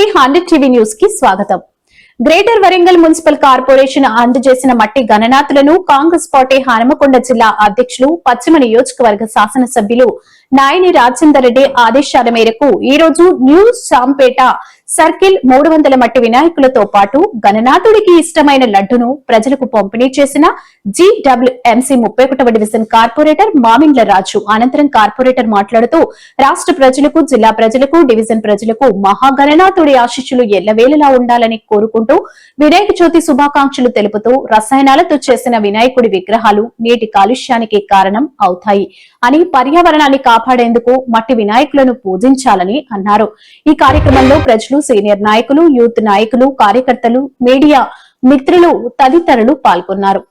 నమస్తే 100 TV news కి స్వాగతం. గ్రేటర్ వరంగల్ మున్సిపల్ కార్పొరేషన్ అందజేసిన మట్టి గణనాథులను కాంగ్రెస్ పార్టీ హనుమకొండ జిల్లా అధ్యక్షులు పశ్చిమ నియోజకవర్గ శాసనసభ్యులు నాయని రాజేందర్ రెడ్డి ఆదేశాల మేరకు ఈ రోజు న్యూ శాంపేట సర్కిల్ 300 మట్టి వినాయకులతో పాటు గణనాథుడికి ఇష్టమైన లడ్డును ప్రజలకు పంపిణీ చేసిన జీడబ్ల్యూఎంసీ 31వ డివిజన్ కార్పొరేటర్ మామిండ్ల రాజు. అనంతరం కార్పొరేటర్ మాట్లాడుతూ రాష్ట్ర ప్రజలకు, జిల్లా ప్రజలకు, డివిజన్ ప్రజలకు మహాగణనాథుడి ఆశీస్సులు ఎల్లవేళలా ఉండాలని కోరుకుంటూ వినాయక చవితి శుభాకాంక్షలు తెలుపుతూ రసాయనాలతో చేసిన వినాయకుడి విగ్రహాలు నీటి కాలుష్యానికి కారణం అవుతాయి అని పర్యావరణాన్ని కాపాడేందుకు మట్టి వినాయకులను పూజించాలని అన్నారు. ఈ కార్యక్రమంలో ప్రజలు, సీనియర్ నాయకులు, యూత్ నాయకులు, కార్యకర్తలు, మీడియా మిత్రులు తదితరులు పాల్గొన్నారు.